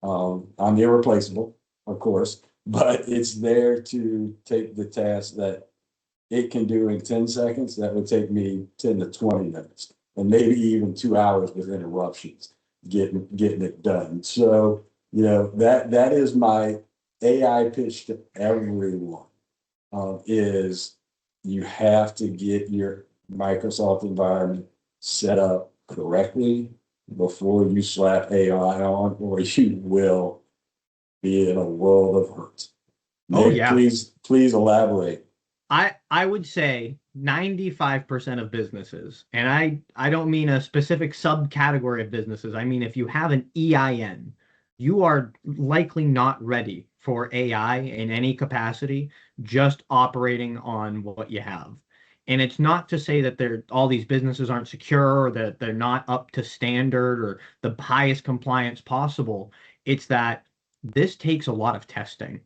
I'm irreplaceable, of course, but it's there to take the task that it can do in 10 seconds. That would take me 10 to 20 minutes and maybe even 2 hours with interruptions getting it done. So, that is my AI pitch to everyone, is you have to get your Microsoft environment set up correctly before you slap AI on, or you will be in a world of hurt. Oh Nick, yeah. please elaborate. I would say 95% of businesses, and I don't mean a specific subcategory of businesses. I mean, if you have an EIN, you are likely not ready for AI in any capacity, just operating on what you have. And it's not to say that all these businesses aren't secure or that they're not up to standard or the highest compliance possible. It's that this takes a lot of testing.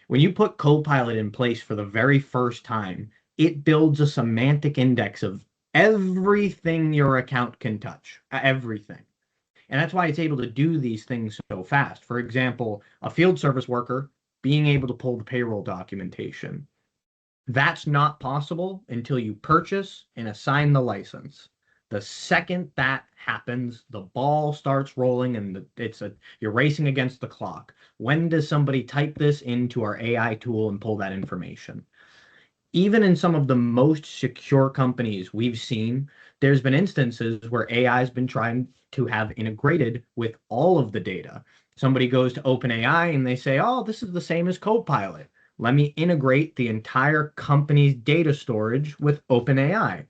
When you put Copilot in place for the very first time, it builds a semantic index of everything your account can touch, everything. And that's why it's able to do these things so fast. For example, a field service worker being able to pull the payroll documentation. That's not possible until you purchase and assign the license. The second that happens, the ball starts rolling and you're racing against the clock. When does somebody type this into our AI tool and pull that information? Even in some of the most secure companies we've seen, there's been instances where AI has been trying to have integrated with all of the data. Somebody goes to OpenAI and they say, oh, this is the same as Copilot. Let me integrate the entire company's data storage with OpenAI,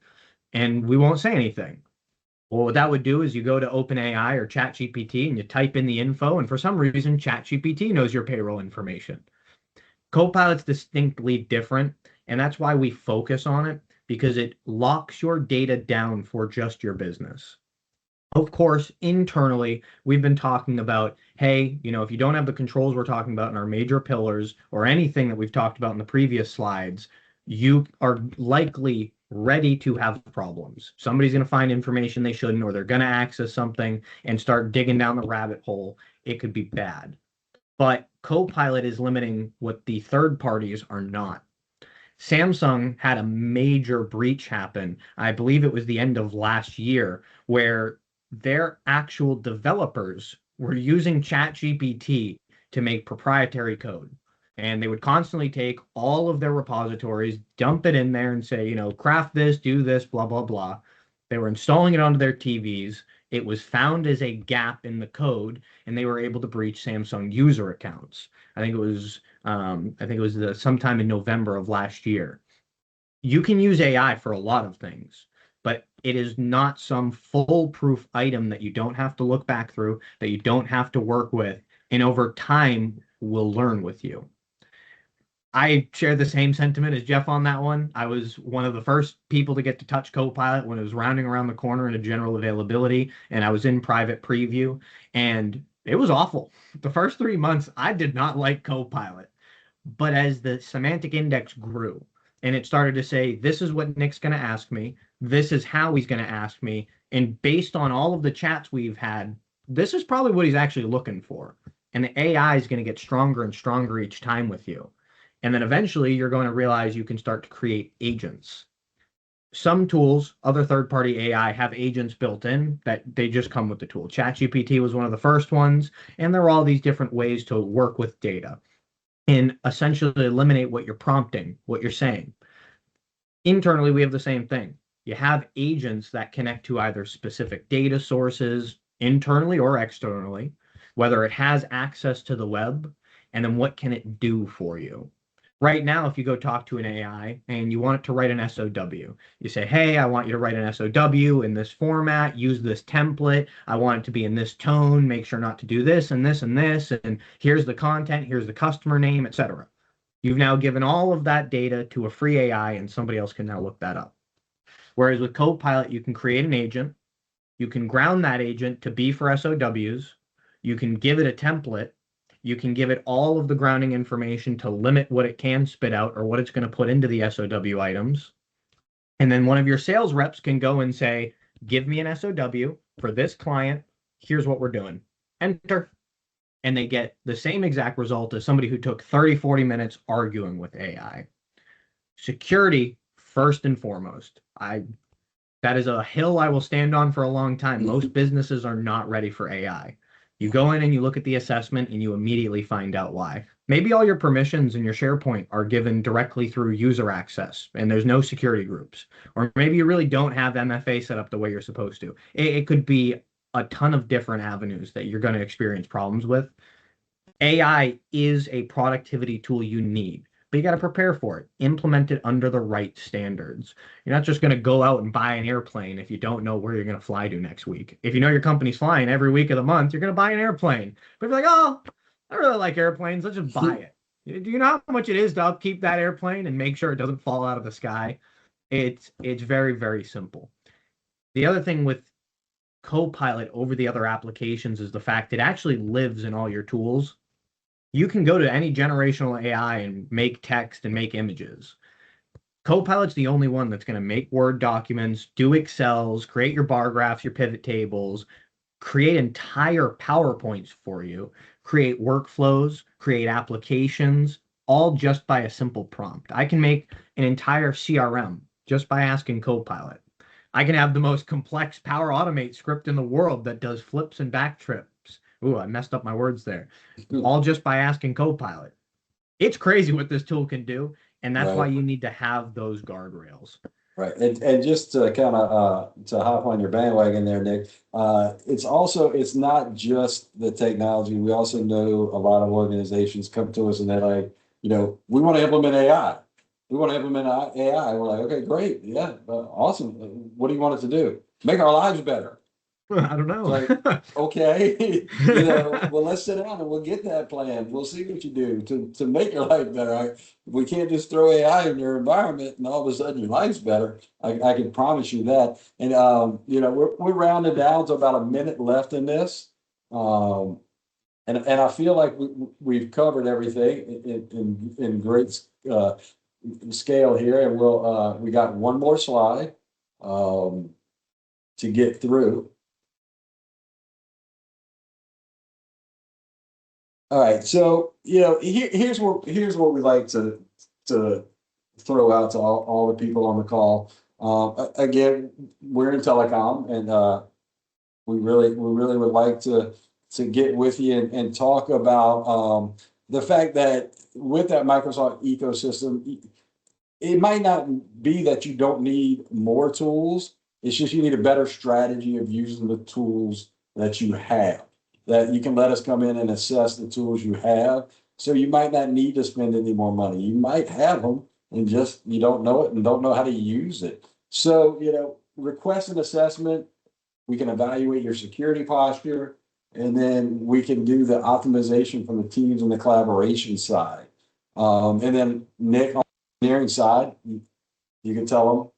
and we won't say anything. Well, what that would do is you go to OpenAI or ChatGPT and you type in the info, and for some reason, ChatGPT knows your payroll information. Copilot's distinctly different, and that's why we focus on it, because it locks your data down for just your business. Of course, internally, we've been talking about, hey, if you don't have the controls we're talking about in our major pillars or anything that we've talked about in the previous slides, you are likely ready to have problems. Somebody's going to find information they shouldn't, or they're going to access something and start digging down the rabbit hole. It could be bad. But Copilot is limiting what the third parties are not. Samsung had a major breach happen. I believe it was the end of last year, where their actual developers were using ChatGPT to make proprietary code. And they would constantly take all of their repositories, dump it in there and say, craft this, do this, blah, blah, blah. They were installing it onto their TVs. It was found as a gap in the code, and they were able to breach Samsung user accounts. I think it was sometime in November of last year. You can use AI for a lot of things, but it is not some foolproof item that you don't have to look back through, that you don't have to work with, and over time will learn with you. I share the same sentiment as Jeff on that one. I was one of the first people to get to touch Copilot when it was rounding around the corner into general availability, and I was in private preview, and it was awful. The first 3 months, I did not like Copilot. But as the semantic index grew and it started to say, this is what Nick's going to ask me, this is how he's going to ask me, and based on all of the chats we've had, this is probably what he's actually looking for. And the AI is going to get stronger and stronger each time with you. And then eventually you're going to realize you can start to create agents. Some tools, other third-party AI, have agents built in that they just come with the tool. ChatGPT was one of the first ones, and there are all these different ways to work with data and essentially eliminate what you're prompting, what you're saying. Internally, we have the same thing. You have agents that connect to either specific data sources, internally or externally, whether it has access to the web, and then what can it do for you? Right now, if you go talk to an AI and you want it to write an SOW, you say, hey, I want you to write an SOW in this format, use this template. I want it to be in this tone, make sure not to do this and this and this. And here's the content, here's the customer name, etc. You've now given all of that data to a free AI and somebody else can now look that up. Whereas with Copilot, you can create an agent, you can ground that agent to be for SOWs, you can give it a template, you can give it all of the grounding information to limit what it can spit out or what it's going to put into the SOW items. And then one of your sales reps can go and say, give me an SOW for this client. Here's what we're doing. Enter. And they get the same exact result as somebody who took 30, 40 minutes arguing with AI. Security, first and foremost. That is a hill I will stand on for a long time. Most businesses are not ready for AI. You go in and you look at the assessment and you immediately find out why. Maybe all your permissions in your SharePoint are given directly through user access and there's no security groups. Or maybe you really don't have MFA set up the way you're supposed to. It could be a ton of different avenues that you're going to experience problems with. AI is a productivity tool you need, but you got to prepare for it. Implement it under the right standards. You're not just going to go out and buy an airplane if you don't know where you're going to fly to next week. If you know your company's flying every week of the month, you're going to buy an airplane. But if you're like, oh, I really like airplanes, let's just buy it. Do you know how much it is to upkeep that airplane and make sure it doesn't fall out of the sky? It's very, very simple. The other thing with Copilot over the other applications is the fact it actually lives in all your tools. You can go to any generational AI and make text and make images. Copilot's the only one that's going to make Word documents, do Excels, create your bar graphs, your pivot tables, create entire PowerPoints for you, create workflows, create applications, all just by a simple prompt. I can make an entire CRM just by asking Copilot. I can have the most complex Power Automate script in the world that does flips and back trips. Ooh, I messed up my words there. All just by asking Copilot. It's crazy what this tool can do, and that's why you need to have those guardrails. Right. And just to kind of to hop on your bandwagon there, Nick, it's not just the technology. We also know a lot of organizations come to us and they're like, we want to implement AI. We want to implement AI. We're like, okay, great. Yeah, awesome. What do you want it to do? Make our lives better. I don't know. Like, okay, well, let's sit down and we'll get that plan. We'll see what you do to make your life better. We can't just throw AI in your environment and all of a sudden your life's better. I can promise you that. And we're rounding down to about a minute left in this. And I feel like we've covered everything in great scale here. And we got one more slide to get through. All right, so here's what we like to throw out to all the people on the call. Again, we're in telecom, and we really would like to get with you and talk about the fact that with that Microsoft ecosystem, it might not be that you don't need more tools. It's just you need a better strategy of using the tools that you have, that you can let us come in and assess the tools you have. So you might not need to spend any more money. You might have them and just you don't know it and don't know how to use it. So, request an assessment. We can evaluate your security posture, and then we can do the optimization from the teams and the collaboration side. And then Nick, on the engineering side, you can tell them.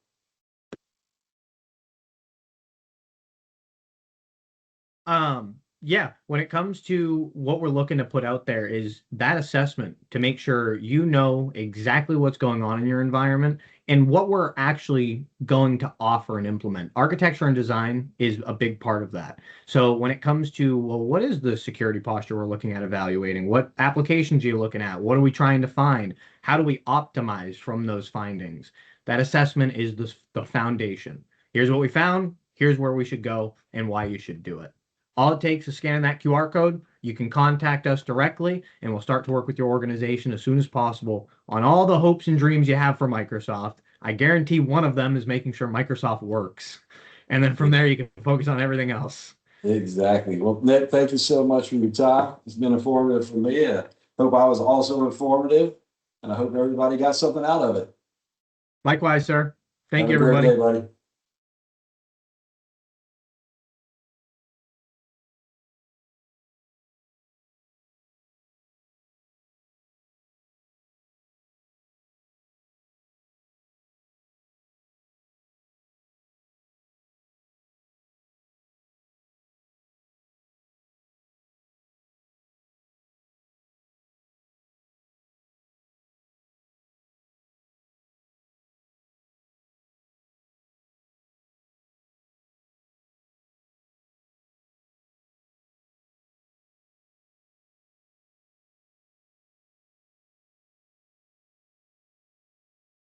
Yeah, when it comes to what we're looking to put out there is that assessment to make sure you know exactly what's going on in your environment and what we're actually going to offer and implement. Architecture and design is a big part of that. So when it comes to, well, what is the security posture we're looking at evaluating? What applications are you looking at? What are we trying to find? How do we optimize from those findings? That assessment is the foundation. Here's what we found. Here's where we should go and why you should do it. All it takes is scanning that QR code. You can contact us directly, and we'll start to work with your organization as soon as possible on all the hopes and dreams you have for Microsoft. I guarantee one of them is making sure Microsoft works. And then from there, you can focus on everything else. Exactly. Well, Nick, thank you so much for your time. It's been informative for me. I hope I was also informative, and I hope everybody got something out of it. Likewise, sir. Thank Have you, a great everybody. day, buddy.